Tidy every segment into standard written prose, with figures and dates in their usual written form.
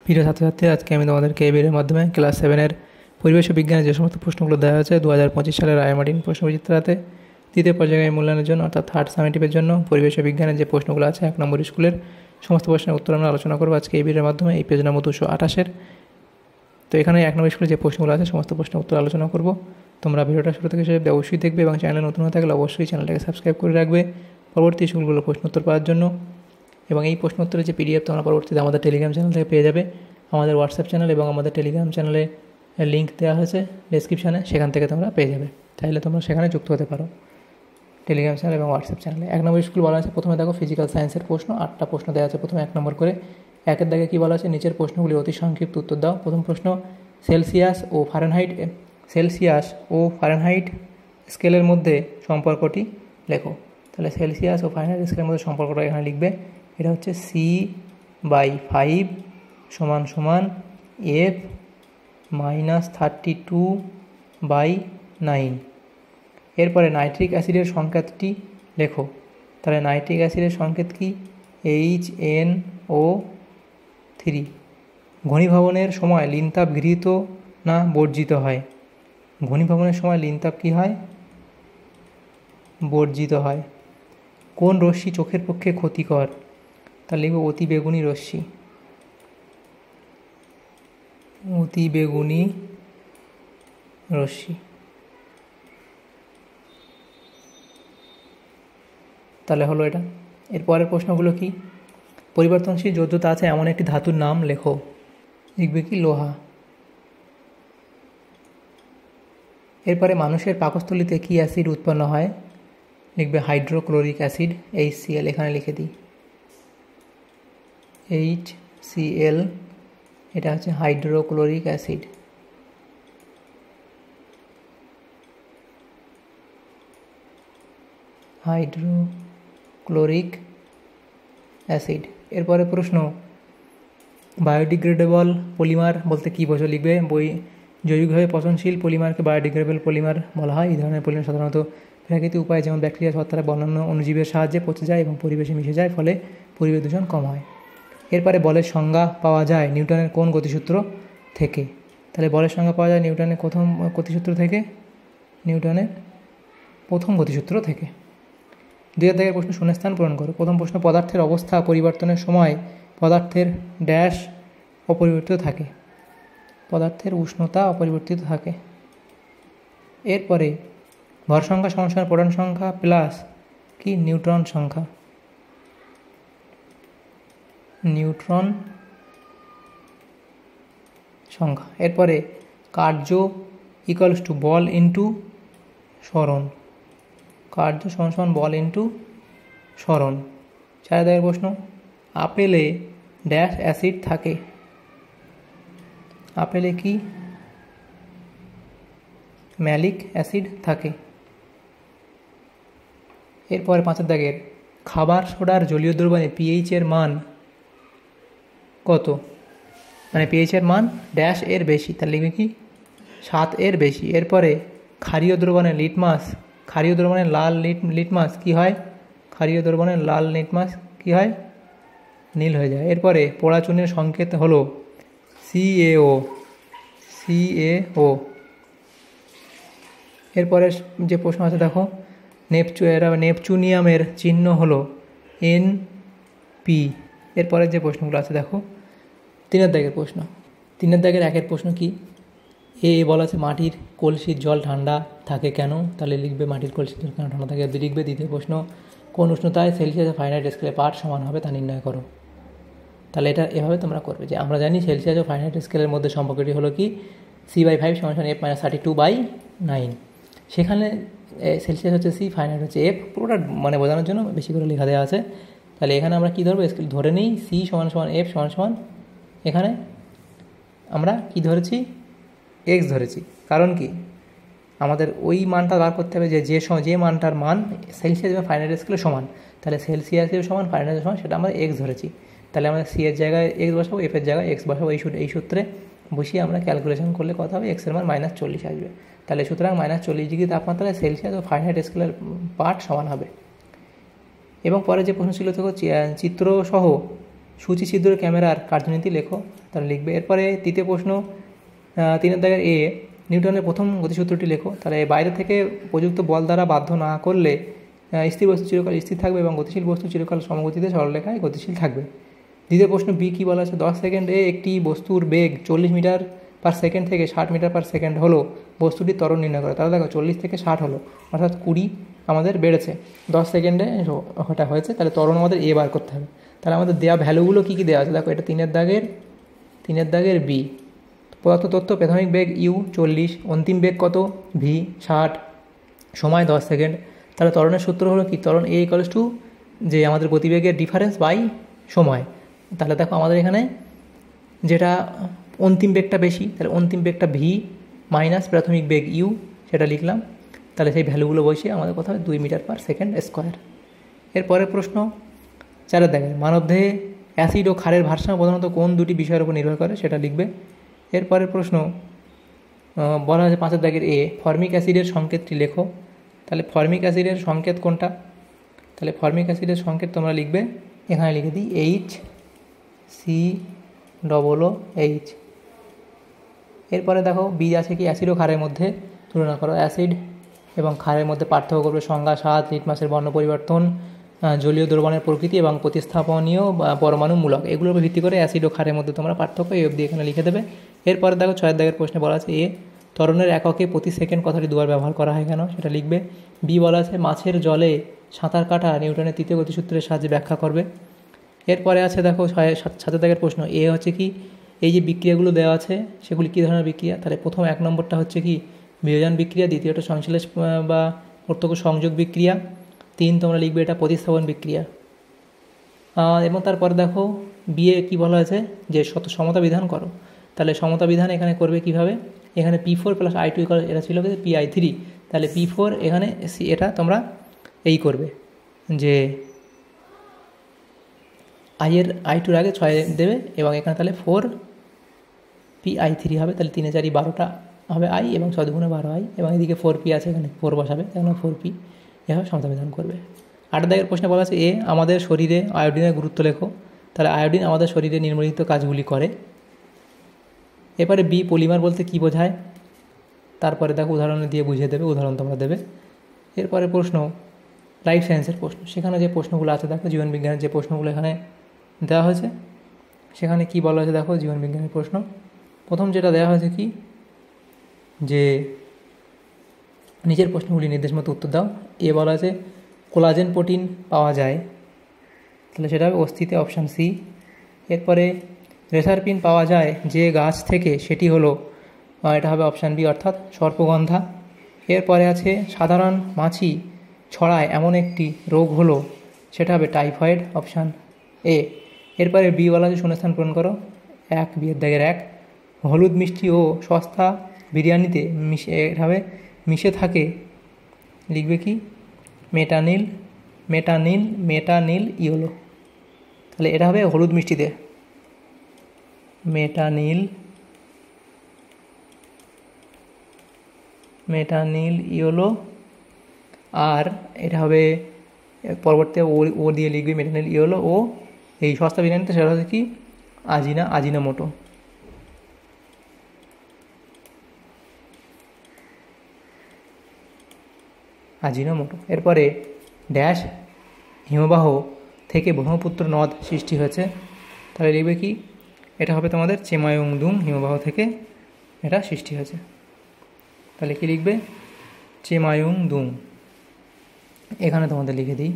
প্রিয় ছাত্রছাত্রী, আজকে আমি তোমাদেরকে এই ভিডিওর মাধ্যমে ক্লাস 7-এর পরিবেশ ও বিজ্ঞানের যে সমস্ত প্রশ্নগুলো দেওয়া হয়েছে 2025 সালের রায় মার্টিন প্রশ্নবিচিত্রাতে তৃতীয় পর্যায়ে মূল্যায়নের জন্য অর্থাৎ থার্ড সামেটিভের জন্য পরিবেশ ও বিজ্ঞানের যে প্রশ্নগুলো আছে 1 নম্বর স্কুলের সমস্ত প্রশ্নের উত্তর আমরা আলোচনা করবো আজকে এই ভিডিওর মাধ্যমে। এই পেজ নম্বর 228-এর। তো এখানে 1 নম্বর স্কুলের যে প্রশ্নগুলো আছে সমস্ত প্রশ্নের উত্তর আলোচনা করব। তোমরা ভিডিওটা শুরু থেকে শেষ অবধি অবশ্যই দেখবে এবং চ্যানেলে নতুন হয়ে থাকলে অবশ্যই চ্যানেলটাকে সাবস্ক্রাইব করে রাখবে পরবর্তী স্কুলগুলোর প্রশ্ন উত্তর পাওয়ার জন্য। এবং এই প্রশ্ন উত্তরের যে পিডিএফ তোমরা পরবর্তীতে আমাদের টেলিগ্রাম চ্যানেল থেকে পেয়ে যাবে। আমাদের হোয়াটসঅ্যাপ চ্যানেল এবং আমাদের টেলিগ্রাম চ্যানেলে লিঙ্ক দেওয়া হয়েছে ডেসক্রিপশানে, সেখান থেকে তোমরা পেয়ে যাবে। তাহলে তোমরা সেখানে যুক্ত হতে পারো টেলিগ্রাম চ্যানেল এবং হোয়াটসঅ্যাপ চ্যানেলে। 1 নম্বর স্কুল বলা আছে, প্রথমে দেখো ফিজিক্যাল সায়েন্সের প্রশ্ন 8টা প্রশ্ন দেওয়া আছে প্রথমে 1 নম্বর করে। 1-এর দাগে কী বলা আছে, নিচের প্রশ্নগুলি অতি সংক্ষিপ্ত উত্তর দাও। প্রথম প্রশ্ন, সেলসিয়াস ও ফারেনহাইট স্কেলের মধ্যে সম্পর্কটি লেখো। তাহলে সেলসিয়াস ও ফারেনহাইট স্কেলের মধ্যে সম্পর্কটা এখানে লিখবে। এটা হচ্ছে C/5 = F -32/9। এরপরে নাইট্রিক অ্যাসিডের সংকেতটি লেখো। তাহলে নাইট্রিক অ্যাসিডের সংকেত কি? HNO3। ঘনীভবনের সময় লিনতাপ গৃহীত না বর্জিত হয়? ঘনীভবনের সময় লিনতাপ কী হয়? বর্জিত হয়। কোন রশ্মি চোখের পক্ষে ক্ষতিকর? তাহলে লিখব অতিবেগুনি রশ্মি। অতিবেগুনি রশ্মি। তাহলে হলো এটা। এরপরের প্রশ্নগুলো কি? পরিবর্তনশীল যোজ্যতা আছে এমন একটি ধাতুর নাম লেখো। লিখবে কি? লোহা। এরপরে মানুষের পাকস্থলীতে কি অ্যাসিড উৎপন্ন হয়? লিখবে হাইড্রোক্লোরিক অ্যাসিড, HCl। এখানে লিখে দিই HCl, এটা হচ্ছে হাইড্রোক্লোরিক অ্যাসিড। Hydrochloric acid. এরপরে প্রশ্ন, বায়োডিগ্রেডেবল পলিমার বলতে কী বোঝো? লিখবে জৈবিকভাবে পচনশীল পলিমারকে বায়োডিগ্রেডেবল পলিমার বলা হয়। এই ধরনের পলিমার সাধারণত প্রাকৃতিক উপায়ে যেমন ব্যাকটেরিয়া, ছত্রাক বা অন্যান্য অণুজীবের সাহায্যে পচে যায় এবং পরিবেশে মিশে যায়, ফলে পরিবেশ দূষণ কম হয়। এরপরে বলের সংজ্ঞা পাওয়া যায় নিউটনের কোন গতিসূত্র থেকে? তাহলে বলের সংজ্ঞা পাওয়া যায় নিউটনের প্রথম গতিসূত্র থেকে, নিউটনের প্রথম গতিসূত্র থেকে। 2 দাগের প্রশ্ন, শূন্যস্থান পূরণ করো। প্রথম প্রশ্ন, পদার্থের অবস্থা পরিবর্তনের সময় পদার্থের ড্যাশ অপরিবর্তিত থাকে? পদার্থের উষ্ণতা অপরিবর্তিত থাকে। এরপরে ভর সংখ্যা সমান প্রোটন সংখ্যা প্লাস কি? নিউট্রন সংখ্যা। নিউট্রন সংখ্যা। এরপরে কার্য ইকুয়ালস টু বল ইন্টু সরণ। কার্য সমান বল ইন্টু সরণ। 4 দাগের প্রশ্ন, আপেলে ড্যাশ অ্যাসিড থাকে? আপেলে কি? ম্যালিক অ্যাসিড থাকে। এরপরে 5 দাগের, খাবার সোডার জলীয় দ্রবণে পিএইচ এর মান কত? মানে পিএইচ এর মান ড্যাশ এর বেশি, তার লিখবে কি? 7 এর বেশি। এরপরে ক্ষারীয় দ্রবণের লিটমাস, ক্ষারীয় দ্রবণের লাল লিটমাস কি হয়? ক্ষারীয় দ্রবণের লাল লিটমাস কি হয়? নীল হয়ে যায়। এরপরে পোড়া চুনের সংকেত হলো CaO। এরপরে যে প্রশ্ন আছে দেখো, নেপচুনিয়ামের চিহ্ন হলো Np। এরপরে যে প্রশ্নগুলো আছে দেখো, 3 দাগের প্রশ্ন। 3 দাগের 1-এর প্রশ্ন কি? বলা আছে মাটির কলসির জল ঠান্ডা থাকে কেন? তাহলে লিখবে মাটির কলসির জল কেন ঠান্ডা থাকে লিখবে। 2য় প্রশ্ন, কোন উষ্ণতায় সেলসিয়াস ফারেনহাইট স্কেলে পাঠ সমান হবে তা নির্ণয় করো। তাহলে এটা এভাবে তোমরা করবে যে আমরা জানি সেলসিয়াস ও ফারেনহাইট স্কেলের মধ্যে সম্পর্কটি হলো কি? C/5 = F -32/9। সেখানে সেলসিয়াস হচ্ছে C, ফারেনহাইট হচ্ছে F। পুরোটা মানে বোঝানোর জন্য বেশি করে লেখা দেওয়া আছে। তাহলে এখানে আমরা কী ধরবো? স্কেল ধরে নিই C = F = এখানে আমরা কি ধরেছি? X ধরেছি। কারণ কি? আমাদের ওই মানটা বার করতে হবে যে মানটার মান সেলসিয়াস এবং ফারেনহাইট স্কেলে সমান। তাহলে সেলসিয়াসের সমান, ফারেনহাইটের সমান, সেটা আমরা X ধরেছি। তাহলে আমরা C এর জায়গায় X বসাবো, F এর জায়গায় X বসাবো। এই সূত্রে বসিয়ে আমরা ক্যালকুলেশন করলে কথা হবে X এর মান -40 আসবে। তাহলে সুতরাং -40 ডিগ্রি তাপমাত্রায় সেলসিয়াস ও ফারেনহাইট স্কেলের পাঠ সমান হবে। এবং পরে যে প্রশ্ন ছিল দেখো, চিত্রসহ সূচি ছিদ্র ক্যামেরার কার্যনীতি লেখো, তাহলে লিখবে। এরপরে তৃতীয় প্রশ্ন 3 দাগের এ, নিউটনের প্রথম গতিসূত্রটি লেখো। তাহলে বাইরে থেকে প্রযুক্ত বল দ্বারা বাধ্য না করলে স্থির বস্তু চিরকাল স্থির থাকবে এবং গতিশীল বস্তু চিরকাল সমগতিতে সরলরেখায় গতিশীল থাকবে। দ্বিতীয় প্রশ্ন বি কী বলা আছে, 10 সেকেন্ডে একটি বস্তুর বেগ 40 মিটার পার সেকেন্ড থেকে 60 মিটার পার সেকেন্ড হলো, বস্তুটির ত্বরণ নির্ণয় করে। তাহলে দেখো 40 থেকে 60 হলো, অর্থাৎ 20 আমাদের বেড়েছে, 10 সেকেন্ডে ওটা হয়েছে, তাহলে ত্বরণ আমাদের এ বার করতে হবে। তাহলে আমাদের দেওয়া ভ্যালুগুলো কী কী দেওয়া আছে দেখো, এটা 3 দাগের বি। পদার্থ তথ্য, প্রাথমিক বেগ ইউ 40, অন্তিম বেগ কত ভি 60, সময় 10 সেকেন্ড। তাহলে ত্বরণের সূত্র হলো কি, ত্বরণ এ ইকুয়ালস টু যে আমাদের গতিবেগের ডিফারেন্স বাই সময়। তাহলে দেখো আমাদের এখানে যেটা অন্তিম বেগটা বেশি, তাহলে অন্তিম বেগটা ভি মাইনাস প্রাথমিক বেগ ইউ, সেটা লিখলাম। তাহলে সেই ভ্যালুগুলো বসিয়ে আমাদের কথা হবে 2 মিটার পার সেকেন্ড স্কোয়ার। এরপরের প্রশ্ন 4 দাগের, মানবদেহে অ্যাসিড ও ক্ষারের ভারসাম্য প্রধানত কোন দুটি বিষয়ের উপর নির্ভর করে, সেটা লিখবে। এরপরের প্রশ্ন বলা হয়েছে 5 দাগের এ, ফর্মিক অ্যাসিডের সংকেতটি লেখো। তাহলে ফর্মিক অ্যাসিডের সংকেত কোনটা, তাহলে ফর্মিক অ্যাসিডের সংকেত তোমরা লিখবে, এখানে লিখে দিই HCOOH। এরপরে দেখো বি আছে কি, অ্যাসিড ও ক্ষারের মধ্যে তুলনা করো। অ্যাসিড এবং ক্ষারের মধ্যে পার্থক্য করবে, সংজ্ঞা, স্বাদ, লিটমাসের বর্ণ পরিবর্তন, জলীয় দ্রবণের প্রকৃতি এবং প্রতিস্থাপনীয় বা পরমাণুমূলক, এগুলোর উপর ভিত্তি করে অ্যাসিড ও ক্ষারের মধ্যে তোমরা পার্থক্য এই অবধি এখানে লিখে দেবে। এরপরে দেখো 6 দাগের প্রশ্নে বলা আছে এ, ত্বরণের এককে প্রতি সেকেন্ড কথাটি দুবার ব্যবহার করা হয় কেন, সেটা লিখবে। বি বলা আছে মাছের জলে সাঁতার কাটা নিউটনের তৃতীয় গতিসূত্রের সাহায্যে ব্যাখ্যা করবে। এরপরে আছে দেখো 7 দাগের প্রশ্ন এ হচ্ছে কি, এই যে বিক্রিয়াগুলো দেওয়া আছে সেগুলি কী ধরনের বিক্রিয়া। তাহলে প্রথম 1 নম্বরটা হচ্ছে কি বিয়োজন বিক্রিয়া, দ্বিতীয়টা সংশ্লেষ বা প্রত্যক্ষ সংযোগ বিক্রিয়া, 3 তোমরা লিখবে এটা প্রতিস্থাপন বিক্রিয়া। এবং তারপরে দেখো বিয়ে কি বলা হয়েছে যে সমতা বিধান করো। তাহলে সমতা বিধান এখানে করবে কিভাবে, এখানে P4 + I2 এটা ছিল PI3, তাহলে P4 এখানে এটা তোমরা এই করবে যে I2 আগে 6 দেবে এবং এখানে তাহলে 4 PI3 হবে। তাহলে 3 4 12টা হবে I এবং 6 2 12I, এবং এদিকে 4P আছে, এখানে 4 বসাবে, এখানে 4P, এভাবে সমতা বিধান করবে। 8 দাগের প্রশ্নে বলা আছে এ, আমাদের শরীরে আয়োডিনের গুরুত্ব লেখো। তাহলে আয়োডিন আমাদের শরীরে নিম্নলিখিত কাজগুলি করে। এবারে বি, পলিমার বলতে কী বোঝায়, তারপরে দেখো উদাহরণ দিয়ে বুঝিয়ে দেবে, উদাহরণ তোমরা দেবে। এরপরে প্রশ্ন লাইফ সায়েন্সের প্রশ্ন, সেখানে যে প্রশ্নগুলো আছে দেখো জীবনবিজ্ঞানের যে প্রশ্নগুলো এখানে দেওয়া হয়েছে, সেখানে কি বলা হয়েছে দেখো জীবনবিজ্ঞানের প্রশ্ন। প্রথম যেটা দেওয়া হয়েছে কি, যে নিজের প্রশ্নগুলি নির্দেশ মতো উত্তর দাও। এ বলা আছে কোলাজেন প্রোটিন পাওয়া যায়, তাহলে সেটা হবে অস্থিতে, অপশান সি। এরপরে রেসারপিন পাওয়া যায় যে গাছ থেকে, সেটি হলো, এটা হবে অপশান বি, অর্থাৎ সর্পগন্ধা। এরপরে আছে সাধারণ মাছি ছড়ায় এমন একটি রোগ হলো, সেটা হবে টাইফয়েড, অপশান এ। এরপরে বি বলা আছে শূন্যস্থান পূরণ করো। 1 বিয়ের দাগের 1, হলুদ মিষ্টি ও সস্তা বিরিয়ানিতে মিশে থাকে, লিখবে কি মেটানিল ইয়েলো। তাহলে এটা হবে হলুদ মিষ্টিতে মেটানিল ইয়েলো, আর এটা হবে পরবর্তী ও দিয়ে লিখবে মেটানিল ইয়েলো, ও এই সস্তা বিরিয়ানিতে সেটা হচ্ছে কি আজিনামোটো। এরপরে ড্যাশ হিমবাহ থেকে ব্রহ্মপুত্র নদ সৃষ্টি হয়েছে, তাহলে লিখবে কি, এটা হবে তোমাদের চেমায়ুংদুং হিমবাহ থেকে এটা সৃষ্টি হয়েছে। তাহলে কি লিখবে, চেমায়ুংদুং। এখানে তোমাদের লিখে দিই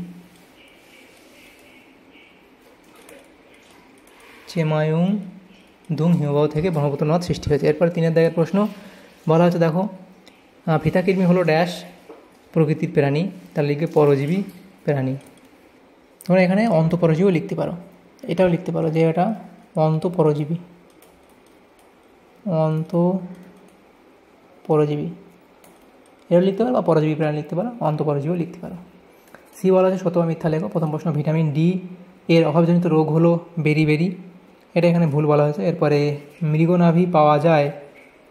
চেমায়ুংদুং হিমবাহ থেকে ব্রহ্মপুত্র নদ সৃষ্টি হয়েছে। এরপর 3 দাগের প্রশ্ন বলা হচ্ছে দেখো ফিতাকৃমি হলো ড্যাশ প্রকৃতির প্রাণী, তাহলে লিখবে পরজীবী প্রাণী। তোমরা এখানে অন্তঃপরজীবীও লিখতে পারো, এটাও লিখতে পারো যে এটা অন্তঃপরজীবী, এটাও লিখতে পারো, বা পরজীবী প্রাণী লিখতে পারো, অন্তঃপরজীবীও লিখতে পারো। সি বলা আছে সত্য বা মিথ্যা লেখো। প্রথম প্রশ্ন ভিটামিন ডি এর অভাবজনিত রোগ হলো বেরি, এটা এখানে ভুল বলা হয়েছে। এরপরে মৃগনাভি পাওয়া যায়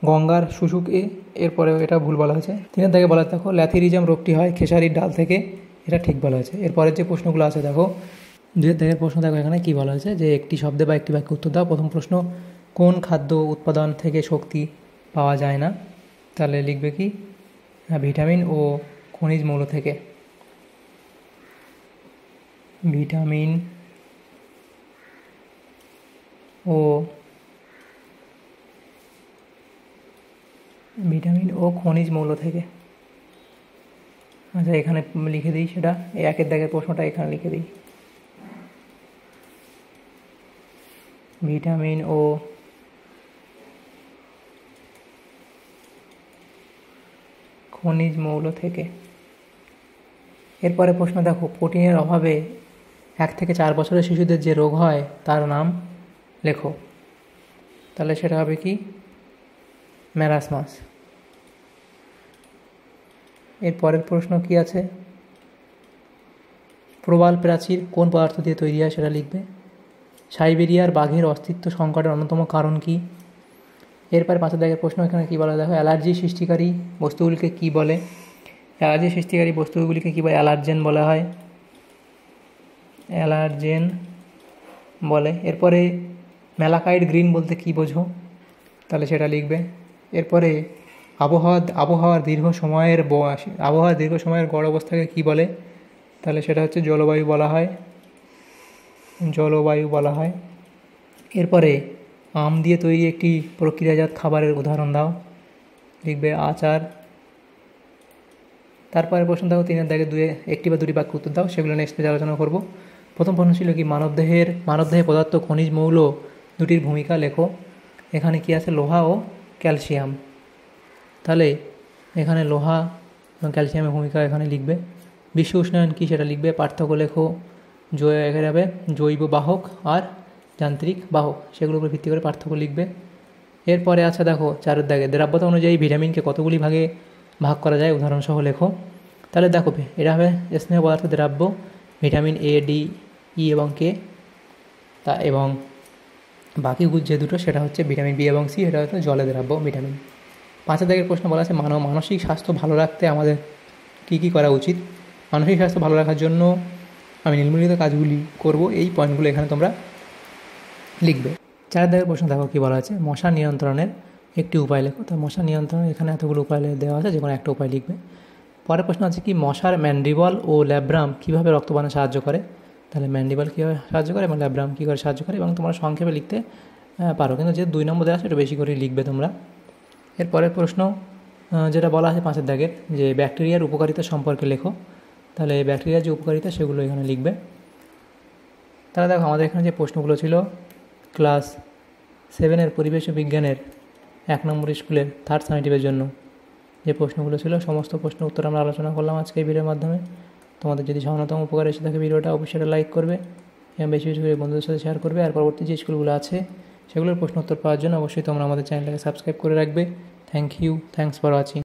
গঙ্গার শুশুকে, এরপরেও এটা ভুল বলা হয়েছে। 3 দাগে বলা দেখো ল্যাথিরিজম রোগটি হয় খেসারির ডাল থেকে, এটা ঠিক বলা হয়েছে। এরপরের যে প্রশ্নগুলো আছে দেখো দুয়ের দাগের প্রশ্ন দেখো এখানে কী বলা হয়েছে যে একটি শব্দে বা একটি বাক্যে উত্তর দাও। প্রথম প্রশ্ন, কোন খাদ্য উৎপাদন থেকে শক্তি পাওয়া যায় না? তাহলে লিখবে কি ভিটামিন ও খনিজ মৌল থেকে। ভিটামিন ও খনিজ মৌল থেকে। আচ্ছা এখানে লিখে দিই সেটা, এই একের দাগের প্রশ্নটা এখানে লিখে দিই, ভিটামিন ও খনিজ মৌল থেকে। এরপরে প্রশ্ন দেখো, প্রোটিনের অভাবে 1 থেকে 4 বছরের শিশুদের যে রোগ হয় তার নাম লেখো। তাহলে সেটা হবে কি ম্যারাসমাস। এর পরের প্রশ্ন কি আছে, প্রবাল প্রাচীর কোন পদার্থ দিয়ে তৈরি হয় সেটা লিখবে। সাইবেরিয়ার বাঘের অস্তিত্ব সংকটের অন্যতম কারণ কি? এরপরে 5 দাগের প্রশ্ন এখানে কী বলা দেখো, অ্যালার্জি সৃষ্টিকারী বস্তুগুলিকে কি বলে? অ্যালার্জি সৃষ্টিকারী বস্তুগুলিকে কী বলে? অ্যালার্জেন বলা হয়, অ্যালার্জেন বলে। এরপরে ম্যালাকাইড গ্রিন বলতে কি বোঝো? তাহলে সেটা লিখবে। এরপরে আবহাওয়ার দীর্ঘ সময়ের গড় অবস্থাকে কি বলে? তাহলে সেটা হচ্ছে জলবায়ু বলা হয়। এরপরে আম দিয়ে তৈরি একটি প্রক্রিয়াজাত খাবারের উদাহরণ দাও, লিখবে আচার। তারপরে প্রশ্ন দাও 3 দাগে 1টি বা 2টি বাক্য উত্তর দাও, সেগুলো নেক্সট পেজে আলোচনা করব। প্রথম প্রশ্ন ছিল কি মানবদেহে পদার্থ খনিজ মৌল দুটির ভূমিকা লেখো। এখানে কি আছে? লোহা ও ক্যালসিয়াম। তাহলে এখানে লোহা এবং ক্যালসিয়ামের ভূমিকা এখানে লিখবে। বিশ্ব উষ্ণায়ন কী সেটা লিখবে। পার্থক্য লেখো, এখানে হবে জৈব বাহক আর যান্ত্রিক বাহক, সেগুলোর উপর ভিত্তি করে পার্থক্য লিখবে। এরপরে আছে দেখো 4 দাগে, দ্রাব্যতা অনুযায়ী ভিটামিনকে কতগুলি ভাগে ভাগ করা যায় উদাহরণসহ লেখো। তাহলে দেখো এটা হবে স্নেহ পদার্থ দ্রাব্য, ভিটামিন এ, ডি, ই এবং কে, এবং বাকি যে দুটো সেটা হচ্ছে ভিটামিন বি এবং সি, এটা হচ্ছে জলে দ্রাব্য ভিটামিন। 5 দাগের প্রশ্ন বলা আছে, মানসিক স্বাস্থ্য ভালো রাখতে আমাদের কী করা উচিত? মানসিক স্বাস্থ্য ভালো রাখার জন্য আমি নিম্নলিখিত কাজগুলি করব, এই পয়েন্টগুলো এখানে তোমরা লিখবে। 4 দাগের প্রশ্ন দেখো কী বলা আছে, মশা নিয়ন্ত্রণের একটি উপায় লেখো। তো মশা নিয়ন্ত্রণের এখানে এতগুলো উপায় দেওয়া আছে, যে কোনো একটা উপায় লিখবে। পরের প্রশ্ন আছে কি, মশার ম্যান্ডিবল ও ল্যাব্রাম কীভাবে রক্তপানে সাহায্য করে? তাহলে ম্যান্ডিবল কীভাবে সাহায্য করে এবং ল্যাব্রাম কী করে সাহায্য করে, এবং তোমরা সংক্ষেপে লিখতে পারো, কিন্তু যে 2 নম্বর দেওয়া আছে একটু বেশি করে লিখবে তোমরা। এর পরের প্রশ্ন যেটা বলা আছে 5 দাগের, যে ব্যাকটেরিয়ার উপকারিতা সম্পর্কে লেখো। তাহলে ব্যাকটেরিয়ার যে উপকারিতা সেগুলো এখানে লিখবে। তাহলে দেখো আমাদের এখানে যে প্রশ্নগুলো ছিল ক্লাস 7 পরিবেশ ও বিজ্ঞানের 1 নম্বর স্কুলের 3rd সামেটিভের জন্য যে প্রশ্নগুলো ছিল, সমস্ত প্রশ্ন উত্তর আমরা আলোচনা করলাম আজকে এই ভিডিওর মাধ্যমে। তোমাদের যদি সামান্যতম উপকার এসে থাকে ভিডিওটা অবশ্যই লাইক করবে এবং বেশি বেশি করে বন্ধুদের সাথে শেয়ার করবে। আর পরবর্তী যে স্কুলগুলো আছে সেগুলোর প্রশ্ন উত্তর পাওয়ার জন্য অবশ্যই তোমরা আমাদের চ্যানেলটাকে সাবস্ক্রাইব করে রাখবে। Thanks for watching.